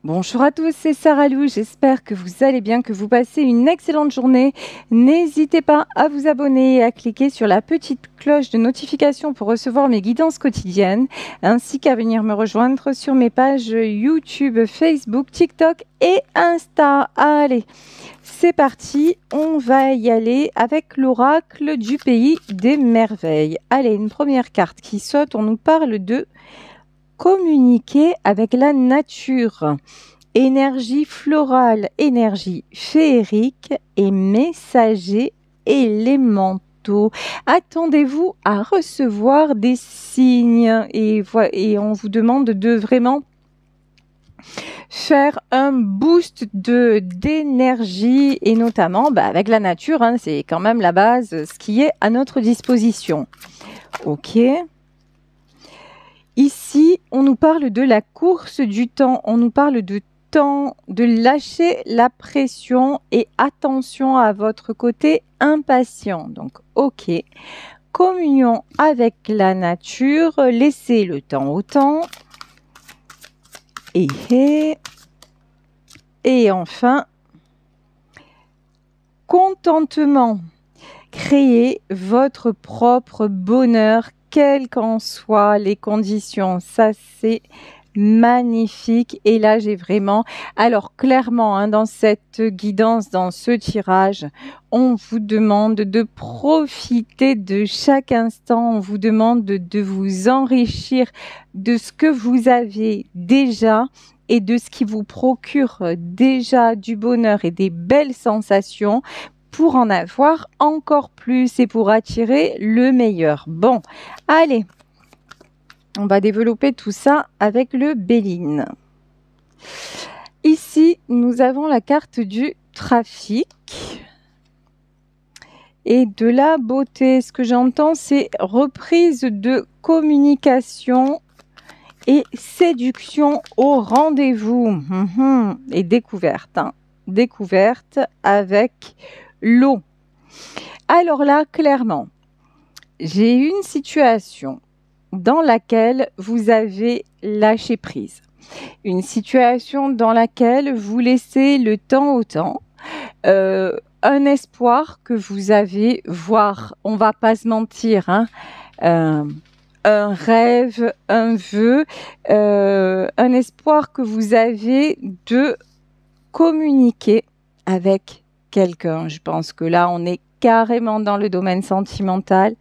Bonjour à tous, c'est Sarah Lou, j'espère que vous allez bien, que vous passez une excellente journée. N'hésitez pas à vous abonner et à cliquer sur la petite cloche de notification pour recevoir mes guidances quotidiennes, ainsi qu'à venir me rejoindre sur mes pages YouTube, Facebook, TikTok et Insta. Allez, c'est parti, on va y aller avec l'oracle du pays des merveilles. Allez, une première carte qui saute, on nous parle de communiquer avec la nature. Énergie florale, énergie féerique et messagers élémentaux. Attendez-vous à recevoir des signes et on vous demande de vraiment faire un boost d'énergie et notamment avec la nature, hein, c'est quand même la base, ce qui est à notre disposition. Ok. Ici, on nous parle de la course du temps, on nous parle de temps, de lâcher la pression et attention à votre côté impatient. Donc, ok. Communion avec la nature, laissez le temps au temps. Et enfin, contentement. Créez votre propre bonheur, quelles qu'en soient les conditions. Ça, c'est magnifique. Et là, j'ai vraiment... Alors, clairement, hein, dans cette guidance, dans ce tirage, on vous demande de profiter de chaque instant. On vous demande de vous enrichir de ce que vous avez déjà et de ce qui vous procure déjà du bonheur et des belles sensations pour en avoir encore plus et pour attirer le meilleur. Bon, allez, on va développer tout ça avec le Béline. Ici, nous avons la carte du trafic et de la beauté. Ce que j'entends, c'est reprise de communication et séduction au rendez-vous. Et découverte, hein. Découverte avec l'eau. Alors là, clairement, j'ai une situation dans laquelle vous avez lâché prise. Une situation dans laquelle vous laissez le temps au temps. Un espoir que vous avez, voire, on va pas se mentir, hein, un rêve, un vœu, un espoir que vous avez de communiquer avec quelqu'un. Je pense que là, on est carrément dans le domaine sentimental.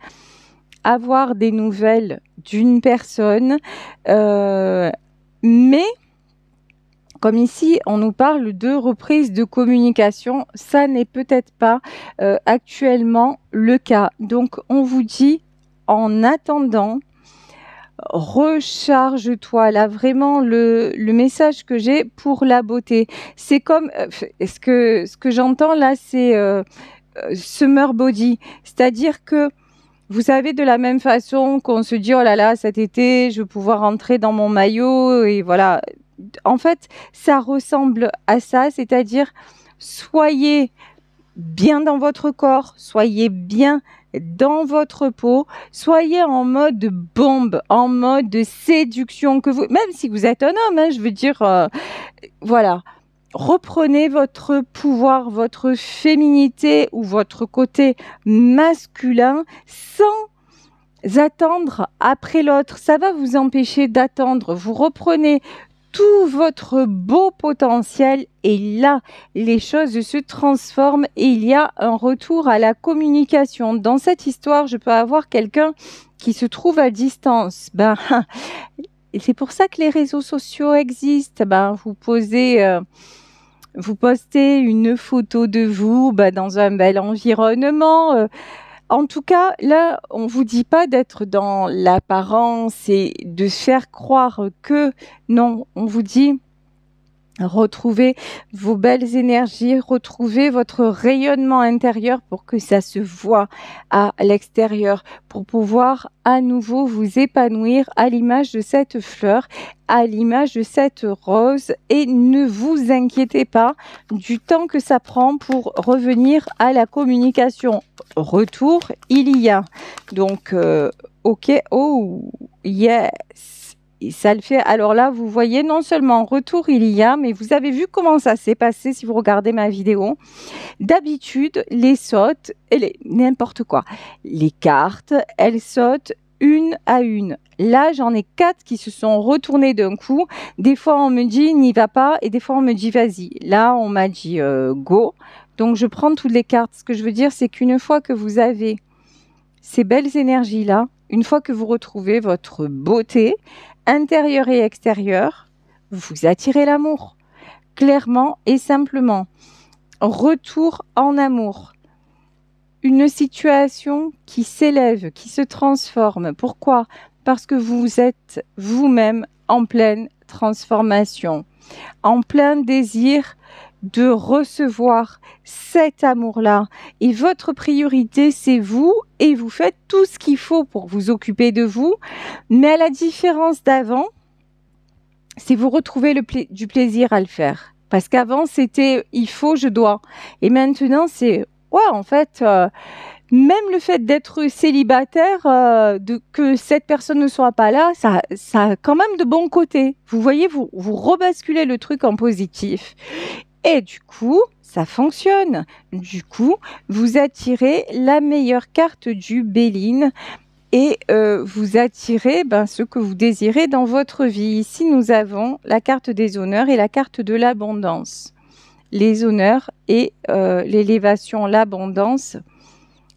Avoir des nouvelles d'une personne, mais comme ici, on nous parle de reprise de communication, ça n'est peut-être pas actuellement le cas. Donc, on vous dit, en attendant, recharge-toi. Là, vraiment, le message que j'ai pour la beauté, c'est comme ce que j'entends là, c'est summer body, c'est-à-dire que vous savez, de la même façon qu'on se dit, oh là là, cet été, je vais pouvoir rentrer dans mon maillot et voilà. En fait, ça ressemble à ça, c'est-à-dire, soyez bien dans votre corps, soyez bien dans votre peau, soyez en mode bombe, en mode de séduction, que vous, même si vous êtes un homme, hein, je veux dire, voilà. Reprenez votre pouvoir, votre féminité ou votre côté masculin sans attendre après l'autre. Ça va vous empêcher d'attendre. Vous reprenez tout votre beau potentiel et là, les choses se transforment et il y a un retour à la communication. Dans cette histoire, je peux avoir quelqu'un qui se trouve à distance. Et c'est pour ça que les réseaux sociaux existent. Vous postez une photo de vous dans un bel environnement. En tout cas, là, on vous dit pas d'être dans l'apparence et de faire croire que non. On vous dit retrouvez vos belles énergies, retrouvez votre rayonnement intérieur pour que ça se voit à l'extérieur, pour pouvoir à nouveau vous épanouir à l'image de cette fleur, à l'image de cette rose et ne vous inquiétez pas du temps que ça prend pour revenir à la communication. Retour, il y a. Donc, ok, oh, yes. Et ça le fait. Alors là, vous voyez, non seulement retour il y a, mais vous avez vu comment ça s'est passé si vous regardez ma vidéo. D'habitude, les sautes, n'importe quoi. Les cartes, elles sautent une à une. Là, j'en ai 4 qui se sont retournées d'un coup. Des fois, on me dit n'y va pas et des fois, on me dit vas-y. Là, on m'a dit go. Donc, je prends toutes les cartes. Ce que je veux dire, c'est qu'une fois que vous avez ces belles énergies-là, une fois que vous retrouvez votre beauté intérieure et extérieure, vous attirez l'amour. Clairement et simplement. Retour en amour. Une situation qui s'élève, qui se transforme. Pourquoi? Parce que vous êtes vous-même en pleine transformation, en plein désir de recevoir cet amour-là. Et votre priorité, c'est vous, et vous faites tout ce qu'il faut pour vous occuper de vous. Mais à la différence d'avant, c'est vous retrouver du plaisir à le faire. Parce qu'avant, c'était il faut, je dois. Et maintenant, c'est ouais, en fait, même le fait d'être célibataire, que cette personne ne soit pas là, ça a quand même de bons côtés. Vous voyez, vous rebasculez le truc en positif. Et du coup, ça fonctionne. Du coup, vous attirez la meilleure carte du Béline et vous attirez ce que vous désirez dans votre vie. Ici, nous avons la carte des honneurs et la carte de l'abondance. Les honneurs et l'élévation, l'abondance,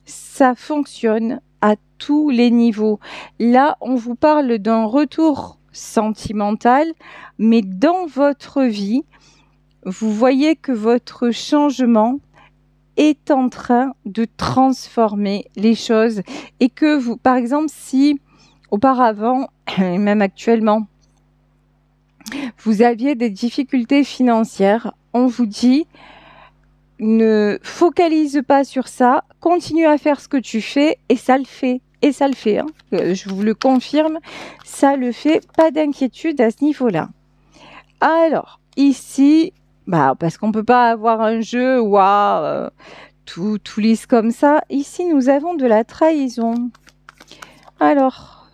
ça fonctionne à tous les niveaux. Là, on vous parle d'un retour sentimental, mais dans votre vie, vous voyez que votre changement est en train de transformer les choses et que vous, par exemple, si auparavant, et même actuellement, vous aviez des difficultés financières, on vous dit ne focalise pas sur ça, continue à faire ce que tu fais et ça le fait. Et ça le fait, hein. Je vous le confirme, ça le fait, pas d'inquiétude à ce niveau-là. Alors, ici, parce qu'on ne peut pas avoir un jeu tout lisse comme ça. Ici, nous avons de la trahison. Alors,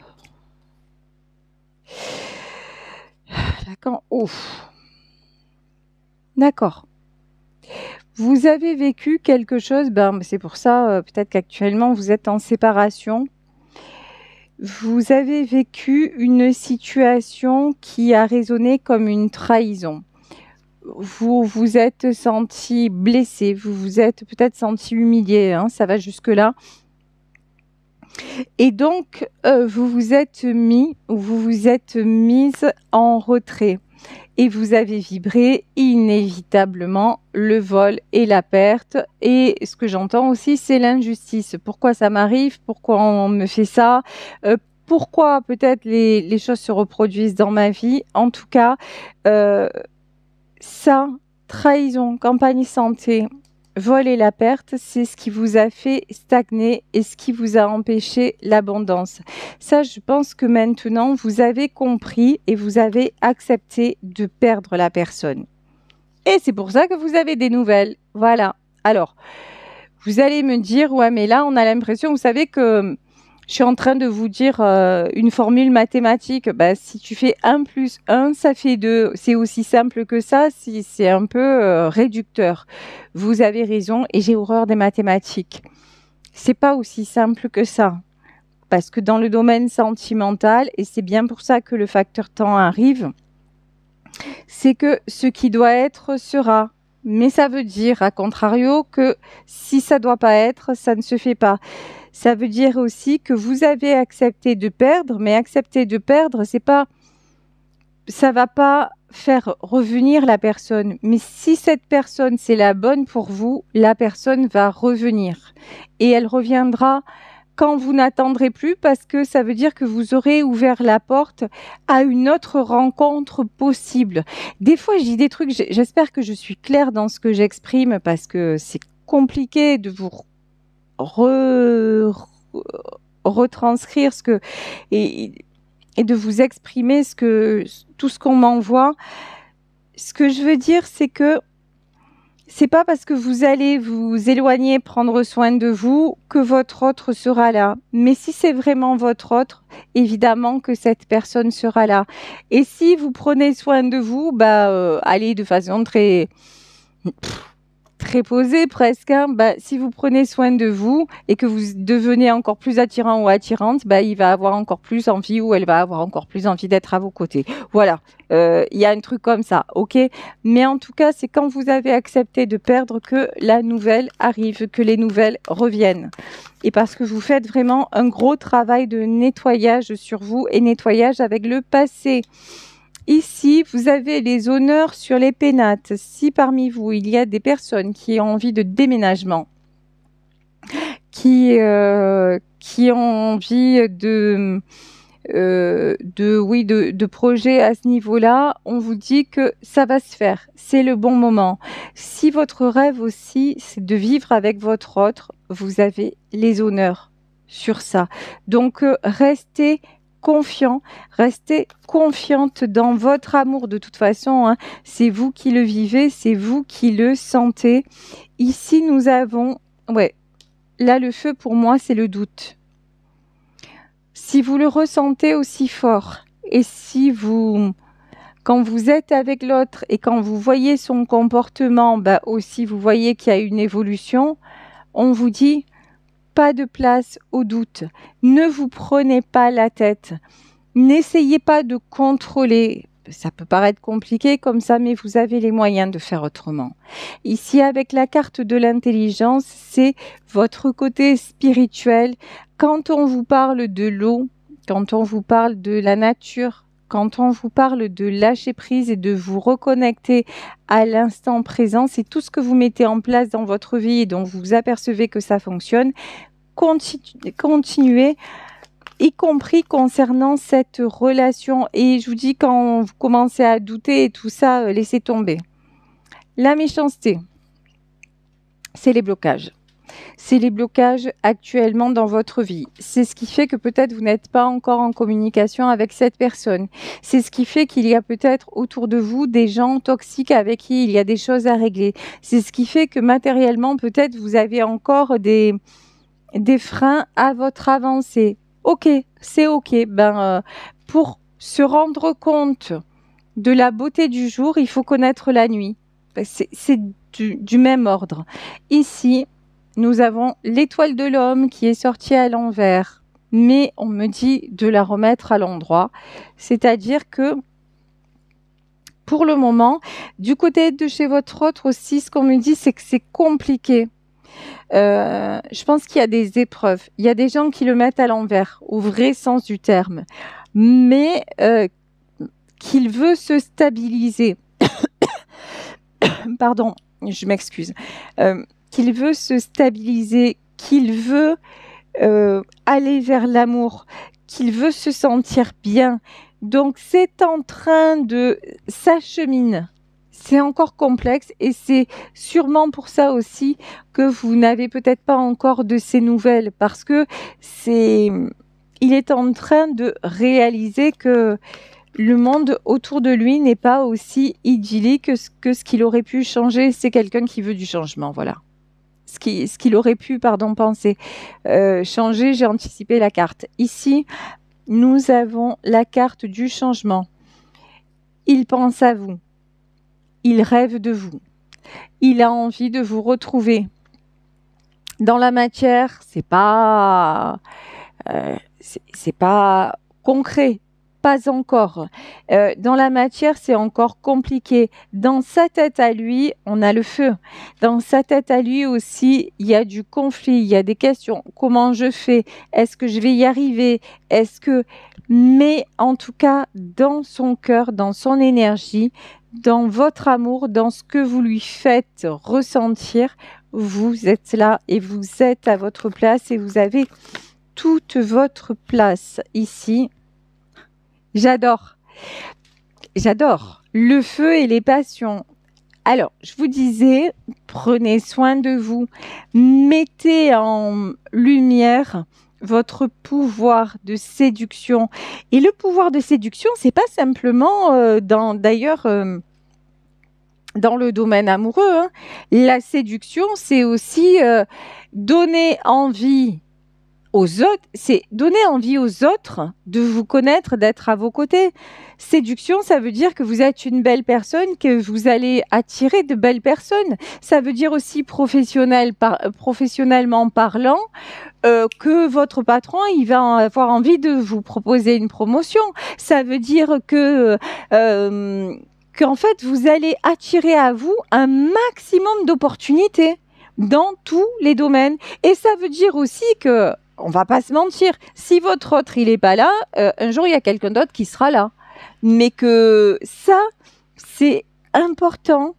d'accord. Vous avez vécu quelque chose, c'est pour ça, peut-être qu'actuellement, vous êtes en séparation. Vous avez vécu une situation qui a résonné comme une trahison. Vous vous êtes senti blessé, vous vous êtes peut-être senti humilié, hein, ça va jusque-là. Et donc, vous vous êtes mise en retrait. Et vous avez vibré inévitablement le vol et la perte. Et ce que j'entends aussi, c'est l'injustice. Pourquoi ça m'arrive? Pourquoi on me fait ça? Pourquoi peut-être les choses se reproduisent dans ma vie? En tout cas, ça, trahison, campagne santé, vol et la perte, c'est ce qui vous a fait stagner et ce qui vous a empêché l'abondance. Ça, je pense que maintenant, vous avez compris et vous avez accepté de perdre la personne. Et c'est pour ça que vous avez des nouvelles. Voilà. Alors, vous allez me dire, ouais, mais là, on a l'impression, vous savez que je suis en train de vous dire une formule mathématique. Si tu fais 1 plus 1, ça fait 2. C'est aussi simple que ça, si c'est un peu réducteur. Vous avez raison et j'ai horreur des mathématiques. C'est pas aussi simple que ça. Parce que dans le domaine sentimental, et c'est bien pour ça que le facteur temps arrive, c'est que ce qui doit être sera. Mais ça veut dire, à contrario, que si ça doit pas être, ça ne se fait pas. Ça veut dire aussi que vous avez accepté de perdre, mais accepter de perdre, ça va pas faire revenir la personne. Mais si cette personne, c'est la bonne pour vous, la personne va revenir. Et elle reviendra quand vous n'attendrez plus, parce que ça veut dire que vous aurez ouvert la porte à une autre rencontre possible. Des fois, je dis des trucs, j'espère que je suis claire dans ce que j'exprime, parce que c'est compliqué de vous retranscrire et de vous exprimer tout ce qu'on m'envoie. Ce que je veux dire, c'est que c'est pas parce que vous allez vous éloigner, prendre soin de vous, que votre autre sera là. Mais si c'est vraiment votre autre, évidemment que cette personne sera là. Et si vous prenez soin de vous, allez de façon très posée presque, hein, si vous prenez soin de vous et que vous devenez encore plus attirant ou attirante, il va avoir encore plus envie ou elle va avoir encore plus envie d'être à vos côtés. Voilà, il y a un truc comme ça, ok? Mais en tout cas, c'est quand vous avez accepté de perdre que la nouvelle arrive, que les nouvelles reviennent. Et parce que vous faites vraiment un gros travail de nettoyage sur vous et nettoyage avec le passé. Ici, vous avez les honneurs sur les pénates. Si parmi vous, il y a des personnes qui ont envie de déménagement, qui ont envie de projets à ce niveau-là, on vous dit que ça va se faire. C'est le bon moment. Si votre rêve aussi, c'est de vivre avec votre autre, vous avez les honneurs sur ça. Donc, restez confiant, restez confiante dans votre amour de toute façon, hein. C'est vous qui le vivez, c'est vous qui le sentez. Ici, nous avons, là le feu pour moi, c'est le doute. Si vous le ressentez aussi fort et si quand vous êtes avec l'autre et quand vous voyez son comportement, aussi vous voyez qu'il y a une évolution, on vous dit pas de place au doute. Ne vous prenez pas la tête. N'essayez pas de contrôler. Ça peut paraître compliqué comme ça, mais vous avez les moyens de faire autrement. Ici, avec la carte de l'intelligence, c'est votre côté spirituel. Quand on vous parle de l'eau, quand on vous parle de la nature, quand on vous parle de lâcher prise et de vous reconnecter à l'instant présent, c'est tout ce que vous mettez en place dans votre vie et dont vous apercevez que ça fonctionne. Continuez, y compris concernant cette relation. Et je vous dis, quand vous commencez à douter et tout ça, laissez tomber. La méchanceté, c'est les blocages. C'est les blocages actuellement dans votre vie. C'est ce qui fait que peut-être vous n'êtes pas encore en communication avec cette personne. C'est ce qui fait qu'il y a peut-être autour de vous des gens toxiques avec qui il y a des choses à régler. C'est ce qui fait que matériellement, peut-être vous avez encore des freins à votre avancée. Ok, c'est ok. Pour se rendre compte de la beauté du jour, il faut connaître la nuit. C'est du même ordre. Ici, nous avons l'étoile de l'homme qui est sortie à l'envers, mais on me dit de la remettre à l'endroit. C'est-à-dire que, pour le moment, du côté de chez votre autre aussi, ce qu'on me dit, c'est que c'est compliqué. Je pense qu'il y a des épreuves. Il y a des gens qui le mettent à l'envers, au vrai sens du terme, mais qu'il veut se stabiliser. Pardon, je m'excuse. Qu'il veut se stabiliser, qu'il veut aller vers l'amour, qu'il veut se sentir bien. Donc, c'est en train de s'acheminer. C'est encore complexe et c'est sûrement pour ça aussi que vous n'avez peut-être pas encore de ces nouvelles parce que il est en train de réaliser que le monde autour de lui n'est pas aussi idyllique que ce qu'il aurait pu changer. C'est quelqu'un qui veut du changement, voilà. Ce qu'il aurait pu, penser. Changer, j'ai anticipé la carte. Ici, nous avons la carte du changement. Il pense à vous. Il rêve de vous. Il a envie de vous retrouver. Dans la matière, c'est pas concret. Pas encore. Dans la matière, c'est encore compliqué. Dans sa tête à lui, on a le feu. Dans sa tête à lui aussi, il y a du conflit, il y a des questions. Comment je fais? Est-ce que je vais y arriver? Mais en tout cas, dans son cœur, dans son énergie, dans votre amour, dans ce que vous lui faites ressentir, vous êtes là et vous êtes à votre place et vous avez toute votre place ici. J'adore le feu et les passions. Alors, je vous disais, prenez soin de vous, mettez en lumière votre pouvoir de séduction. Et le pouvoir de séduction, c'est pas simplement, dans dans le domaine amoureux, hein. La séduction, c'est aussi donner envie aux autres, c'est donner envie aux autres de vous connaître, d'être à vos côtés. Séduction, ça veut dire que vous êtes une belle personne, que vous allez attirer de belles personnes. Ça veut dire aussi professionnellement parlant, que votre patron, il va avoir envie de vous proposer une promotion. Ça veut dire qu'en fait, vous allez attirer à vous un maximum d'opportunités dans tous les domaines. Et ça veut dire aussi que, on va pas se mentir, si votre autre, il est pas là, un jour, il y a quelqu'un d'autre qui sera là. Mais que ça, c'est important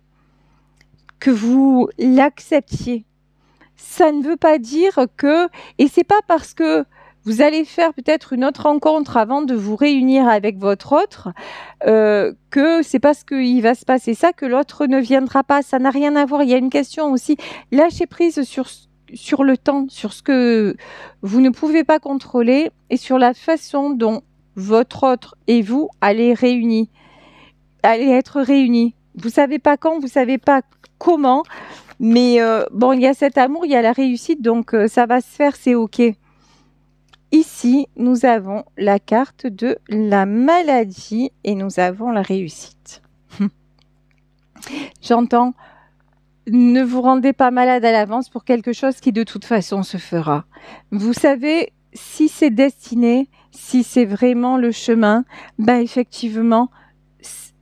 que vous l'acceptiez. Ça ne veut pas dire que, et c'est pas parce que vous allez faire peut-être une autre rencontre avant de vous réunir avec votre autre, que c'est parce qu'il va se passer ça que l'autre ne viendra pas. Ça n'a rien à voir. Il y a une question aussi. Lâchez prise sur le temps, sur ce que vous ne pouvez pas contrôler et sur la façon dont votre autre et vous allez être réunis. Vous savez pas quand, vous savez pas comment, mais bon, il y a cet amour, il y a la réussite, donc ça va se faire, c'est ok. Ici, nous avons la carte de la maladie et nous avons la réussite. J'entends, ne vous rendez pas malade à l'avance pour quelque chose qui de toute façon se fera. Vous savez, si c'est destiné, si c'est vraiment le chemin, ben effectivement,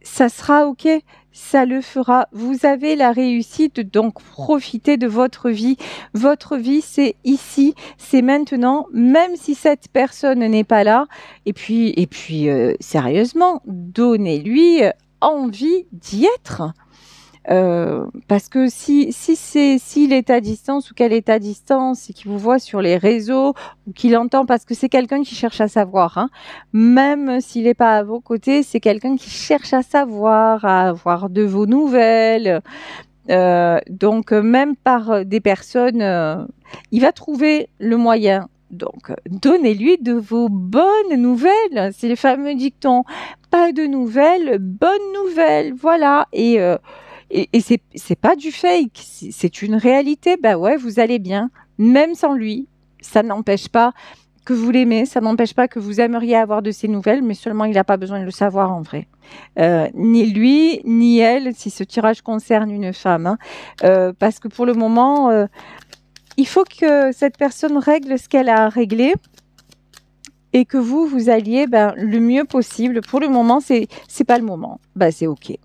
ça sera ok, ça le fera. Vous avez la réussite, donc profitez de votre vie. Votre vie, c'est ici, c'est maintenant, même si cette personne n'est pas là. Et puis, sérieusement, donnez-lui envie d'y être. Parce que s'il est à distance ou qu'elle est à distance et qu'il vous voit sur les réseaux ou qu'il entend, parce que c'est quelqu'un qui cherche à savoir, hein, même s'il n'est pas à vos côtés, c'est quelqu'un qui cherche à savoir, à avoir de vos nouvelles. Donc même par des personnes, il va trouver le moyen. Donc donnez-lui de vos bonnes nouvelles. C'est le fameux dicton. Pas de nouvelles, bonnes nouvelles. Voilà. Et c'est pas du fake, c'est une réalité. Ben ouais, vous allez bien, même sans lui. Ça n'empêche pas que vous l'aimez, ça n'empêche pas que vous aimeriez avoir de ses nouvelles, mais seulement il n'a pas besoin de le savoir en vrai. Ni lui, ni elle, si ce tirage concerne une femme. Hein. Parce que pour le moment, il faut que cette personne règle ce qu'elle a à régler. Et que vous alliez le mieux possible. Pour le moment, c'est pas le moment. Ben c'est ok.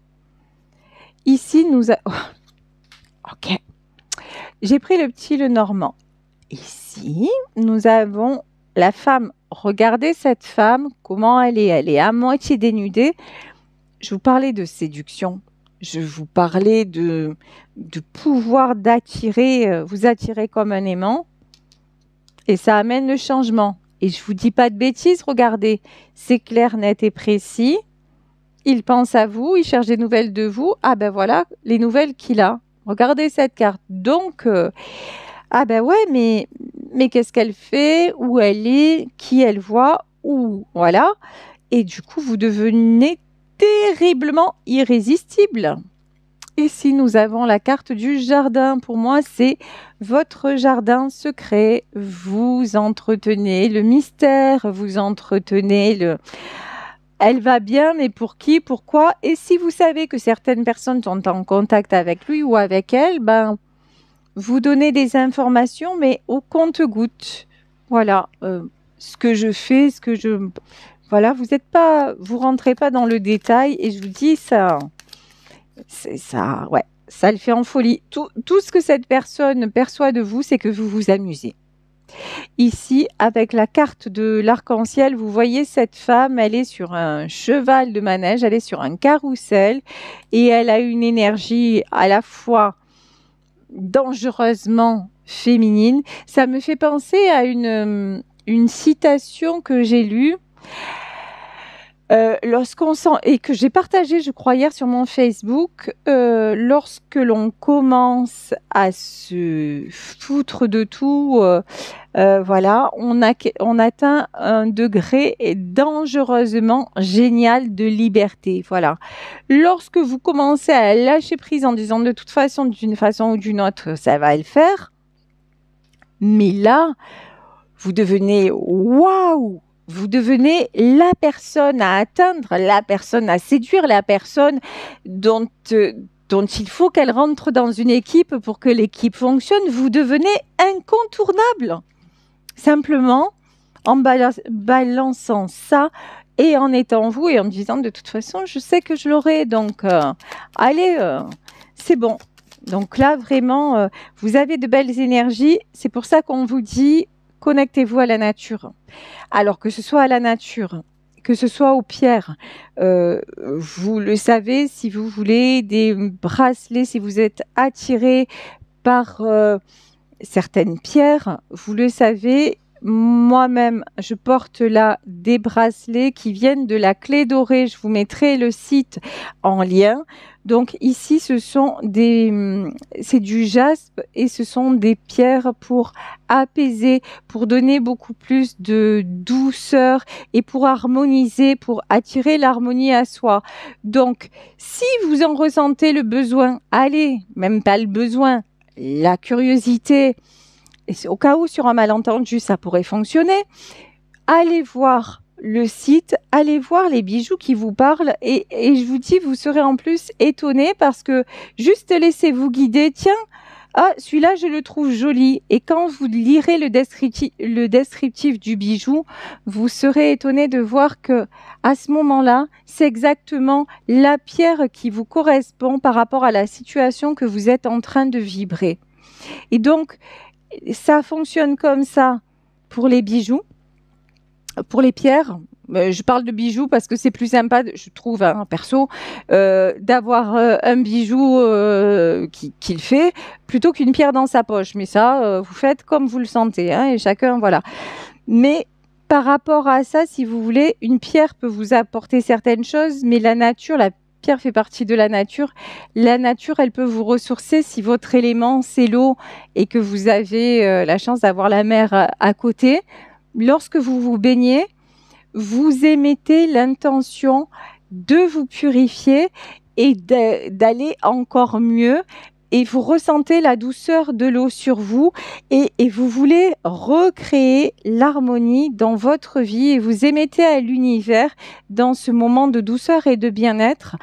Ici, ok. J'ai pris le petit Lenormand. Ici, nous avons la femme. Regardez cette femme, comment elle est. Elle est à moitié dénudée. Je vous parlais de séduction. Je vous parlais de pouvoir vous attirer comme un aimant. Et ça amène le changement. Et je vous dis pas de bêtises, regardez. C'est clair, net et précis. Il pense à vous, il cherche des nouvelles de vous. Ah ben voilà, les nouvelles qu'il a. Regardez cette carte. Donc, ah ben ouais, mais qu'est-ce qu'elle fait? Où elle est? Qui elle voit? Où? Voilà. Et du coup, vous devenez terriblement irrésistible. Ici, nous avons la carte du jardin. Pour moi, c'est votre jardin secret. Vous entretenez le mystère, vous entretenez le... Elle va bien, mais pour qui, pourquoi? Et si vous savez que certaines personnes sont en contact avec lui ou avec elle, vous donnez des informations, mais au compte-gouttes. Voilà, ce que je fais, voilà, vous rentrez pas dans le détail, et je vous dis ça, c'est ça, ouais, ça le fait en folie. Tout ce que cette personne perçoit de vous, c'est que vous vous amusez. Ici, avec la carte de l'arc-en-ciel, vous voyez cette femme, elle est sur un cheval de manège, elle est sur un carrousel et elle a une énergie à la fois dangereusement féminine. Ça me fait penser à une citation que j'ai lue. lorsqu'on sent, et que j'ai partagé, je crois, hier sur mon Facebook, lorsque l'on commence à se foutre de tout, voilà, on atteint un degré dangereusement génial de liberté. Voilà. Lorsque vous commencez à lâcher prise en disant de toute façon, d'une façon ou d'une autre, ça va le faire, mais là, vous devenez waouh! Vous devenez la personne à atteindre, la personne à séduire, la personne dont il faut qu'elle rentre dans une équipe pour que l'équipe fonctionne. Vous devenez incontournable. Simplement en balançant ça et en étant vous et en disant de toute façon, je sais que je l'aurai. Donc, allez, c'est bon. Donc là, vraiment, vous avez de belles énergies. C'est pour ça qu'on vous dit, connectez-vous à la nature. Alors que ce soit à la nature, que ce soit aux pierres, vous le savez, si vous voulez des bracelets, si vous êtes attiré par certaines pierres, vous le savez, moi-même, je porte là des bracelets qui viennent de la Clé Dorée. Je vous mettrai le site en lien. Donc ici, c'est du jaspe et ce sont des pierres pour apaiser, pour donner beaucoup plus de douceur et pour harmoniser, pour attirer l'harmonie à soi. Donc, si vous en ressentez le besoin, allez, même pas le besoin, la curiosité, et au cas où sur un malentendu ça pourrait fonctionner, allez voir le site, allez voir les bijoux qui vous parlent et je vous dis, vous serez en plus étonné parce que juste laissez-vous guider, tiens, celui-là je le trouve joli, et quand vous lirez le descriptif du bijou, vous serez étonné de voir que à ce moment-là, c'est exactement la pierre qui vous correspond par rapport à la situation que vous êtes en train de vibrer. Et donc, ça fonctionne comme ça pour les bijoux, pour les pierres. Je parle de bijoux parce que c'est plus sympa, je trouve, hein, perso, d'avoir un bijou qui le fait plutôt qu'une pierre dans sa poche. Mais ça, vous faites comme vous le sentez, hein, et chacun, voilà. Mais par rapport à ça, si vous voulez, une pierre peut vous apporter certaines choses, mais la nature, la pierre fait partie de la nature. La nature, elle peut vous ressourcer si votre élément, c'est l'eau et que vous avez la chance d'avoir la mer à côté. Lorsque vous vous baignez, vous émettez l'intention de vous purifier et d'aller encore mieux. Et vous ressentez la douceur de l'eau sur vous et vous voulez recréer l'harmonie dans votre vie et vous émettez à l'univers dans ce moment de douceur et de bien-être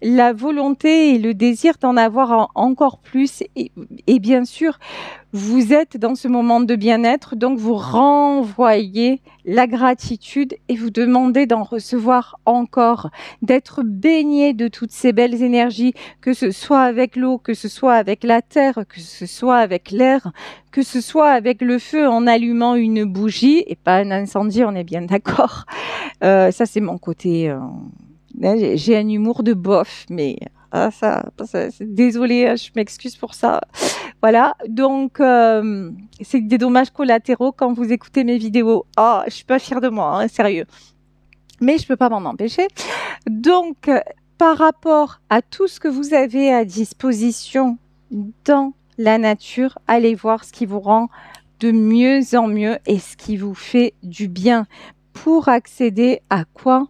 la volonté et le désir d'en avoir encore plus et bien sûr vous êtes dans ce moment de bien-être, donc vous renvoyez la gratitude et vous demandez d'en recevoir encore, d'être baigné de toutes ces belles énergies, que ce soit avec l'eau, que ce soit avec la terre, que ce soit avec l'air, que ce soit avec le feu en allumant une bougie et pas un incendie, on est bien d'accord. Ça c'est mon côté... j'ai un humour de bof, mais désolée, je m'excuse pour ça. Voilà, donc c'est des dommages collatéraux quand vous écoutez mes vidéos. Je suis pas fière de moi, hein, sérieux. Mais je peux pas m'en empêcher. Donc, par rapport à tout ce que vous avez à disposition dans la nature, allez voir ce qui vous rend de mieux en mieux et ce qui vous fait du bien pour accéder à quoi ?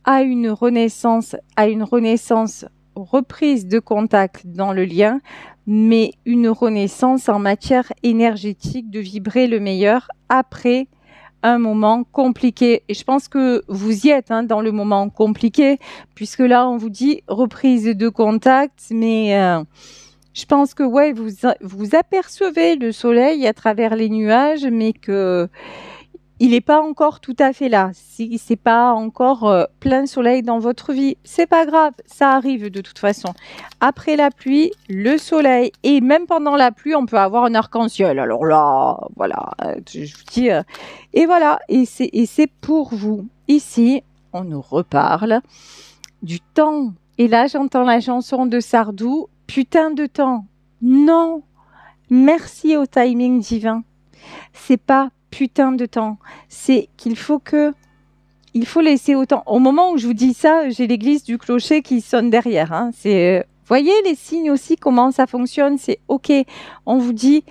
À une renaissance reprise de contact dans le lien, mais une renaissance en matière énergétique de vibrer le meilleur après un moment compliqué. Et je pense que vous y êtes dans le moment compliqué, puisque là, on vous dit reprise de contact, mais je pense que ouais, vous apercevez le soleil à travers les nuages, mais que il n'est pas encore tout à fait là. Si c'est pas encore plein soleil dans votre vie, c'est pas grave, ça arrive de toute façon. Après la pluie, le soleil, et même pendant la pluie, on peut avoir un arc-en-ciel. Alors là, voilà, je vous dis, et voilà, et c'est pour vous. Ici, on nous reparle du temps. Et là, j'entends la chanson de Sardou, putain de temps. Non, merci au timing divin. C'est pas putain de temps, c'est qu'il faut que il faut laisser autant. Au moment où je vous dis ça, j'ai l'église du clocher qui sonne derrière. Au moment où je vous dis ça, j'ai l'église du clocher qui sonne derrière. Hein. Voyez les signes aussi, comment ça fonctionne. C'est OK. On vous dit,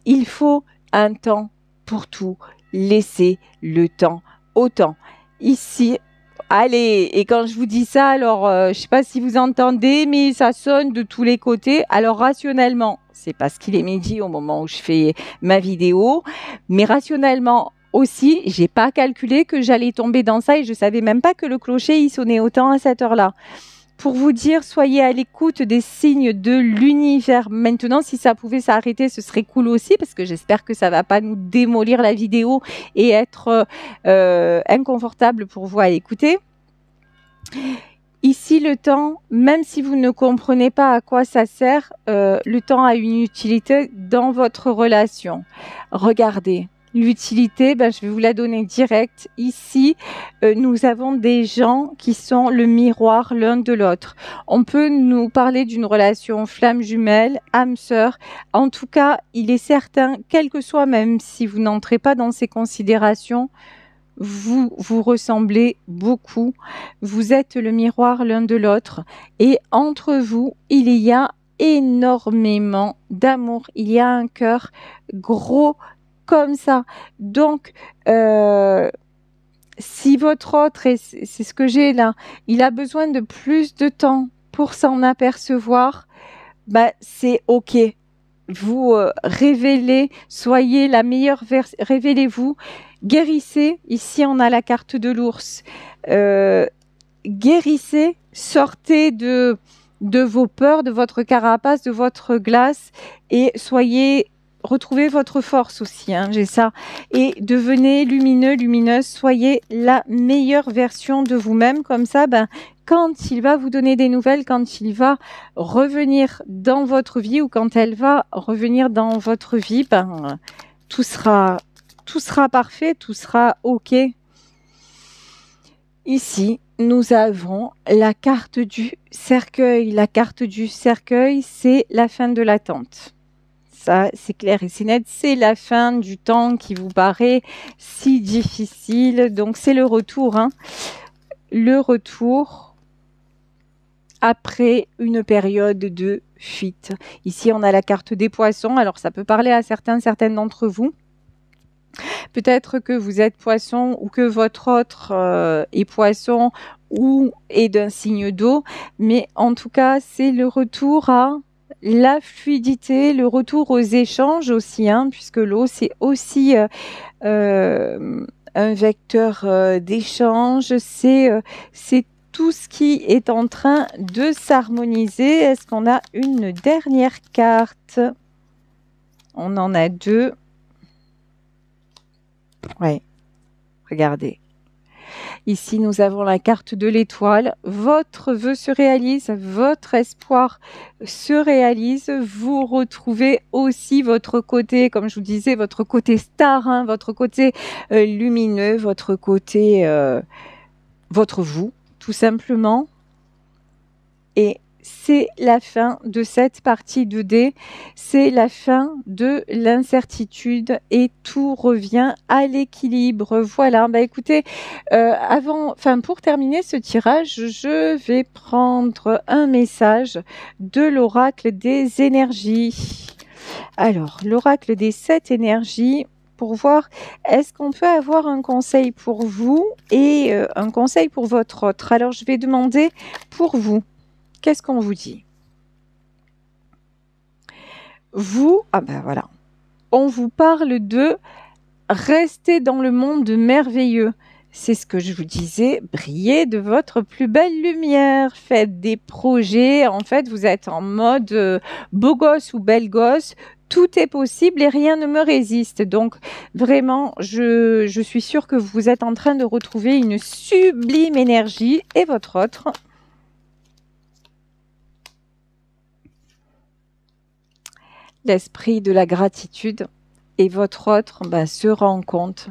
il faut un temps pour tout. Laissez le temps au temps. Ici, allez, et quand je vous dis ça, alors, je ne sais pas si vous entendez, mais ça sonne de tous les côtés. Alors, rationnellement, c'est parce qu'il est midi au moment où je fais ma vidéo, mais rationnellement aussi, j'ai pas calculé que j'allais tomber dans ça et je savais même pas que le clocher, il sonnait autant à cette heure-là. Pour vous dire, soyez à l'écoute des signes de l'univers. Maintenant, si ça pouvait s'arrêter, ce serait cool aussi, parce que j'espère que ça va pas nous démolir la vidéo et être inconfortable pour vous à écouter. Ici, le temps, même si vous ne comprenez pas à quoi ça sert, le temps a une utilité dans votre relation. Regardez. L'utilité, je vais vous la donner direct. Ici, nous avons des gens qui sont le miroir l'un de l'autre. On peut nous parler d'une relation flamme jumelle, âme sœur. En tout cas, il est certain, quel que soit, même si vous n'entrez pas dans ces considérations, vous ressemblez beaucoup. Vous êtes le miroir l'un de l'autre. Et entre vous, il y a énormément d'amour. Il y a un cœur gros comme ça. Donc, si votre autre, et c'est ce que j'ai là, il a besoin de plus de temps pour s'en apercevoir, c'est OK. Vous révélez, soyez la meilleure version, révélez-vous, guérissez. Ici, on a la carte de l'ours. Guérissez, sortez de vos peurs, de votre carapace, de votre glace et retrouvez votre force aussi, hein, j'ai ça. Et devenez lumineux, lumineuse, soyez la meilleure version de vous-même. Comme ça, quand il va vous donner des nouvelles, quand il va revenir dans votre vie ou quand elle va revenir dans votre vie, tout sera parfait, tout sera OK. Ici, nous avons la carte du cercueil. La carte du cercueil, c'est la fin de l'attente. Ça, c'est clair et c'est net, c'est la fin du temps qui vous paraît si difficile. Donc, c'est le retour, hein. Le retour après une période de fuite. Ici, on a la carte des poissons. Alors, ça peut parler à certaines d'entre vous. Peut-être que vous êtes poisson ou que votre autre est poisson ou est d'un signe d'eau. Mais en tout cas, c'est le retour à la fluidité, le retour aux échanges aussi, hein, puisque l'eau, c'est aussi un vecteur d'échange. C'est tout ce qui est en train de s'harmoniser. Est-ce qu'on a une dernière carte? On en a deux. Ouais, regardez. Ici, nous avons la carte de l'étoile. Votre vœu se réalise, votre espoir se réalise. Vous retrouvez aussi votre côté, comme je vous disais, votre côté star, hein, votre côté lumineux, votre côté, votre vous, tout simplement. Et c'est la fin de cette partie 2D, c'est la fin de l'incertitude et tout revient à l'équilibre. Voilà, écoutez, pour terminer ce tirage, je vais prendre un message de l'oracle des énergies. Alors, l'oracle des 7 énergies, pour voir est-ce qu'on peut avoir un conseil pour vous et un conseil pour votre autre. Alors, je vais demander pour vous. Qu'est-ce qu'on vous dit? Vous, voilà. On vous parle de rester dans le monde merveilleux. C'est ce que je vous disais, brillez de votre plus belle lumière. Faites des projets. En fait, vous êtes en mode beau gosse ou belle gosse. Tout est possible et rien ne me résiste. Donc, vraiment, je suis sûre que vous êtes en train de retrouver une sublime énergie. Et votre autre? L'esprit de la gratitude et votre autre se rend compte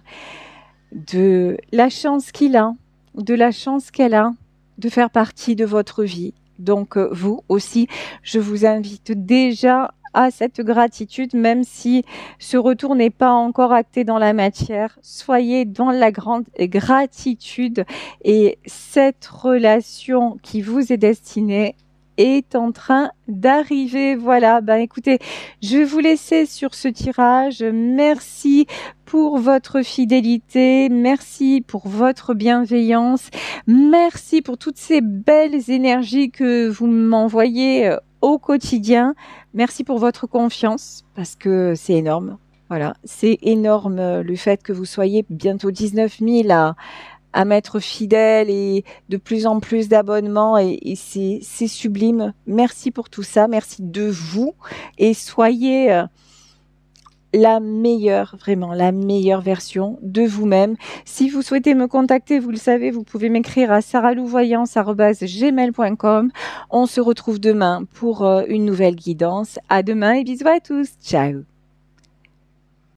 de la chance qu'il a, de la chance qu'elle a de faire partie de votre vie. Donc vous aussi, je vous invite déjà à cette gratitude, même si ce retour n'est pas encore acté dans la matière. Soyez dans la grande gratitude et cette relation qui vous est destinée est en train d'arriver. Voilà, ben écoutez, je vais vous laisser sur ce tirage. Merci pour votre fidélité, merci pour votre bienveillance, merci pour toutes ces belles énergies que vous m'envoyez au quotidien. Merci pour votre confiance, parce que c'est énorme. Voilà, c'est énorme le fait que vous soyez bientôt 19 000 à m'être fidèle et de plus en plus d'abonnements et c'est sublime. Merci pour tout ça, merci de vous et soyez la meilleure, vraiment la meilleure version de vous-même. Si vous souhaitez me contacter, vous le savez, vous pouvez m'écrire à saralouvoyance@gmail.com. On se retrouve demain pour une nouvelle guidance. À demain et bisous à tous. Ciao.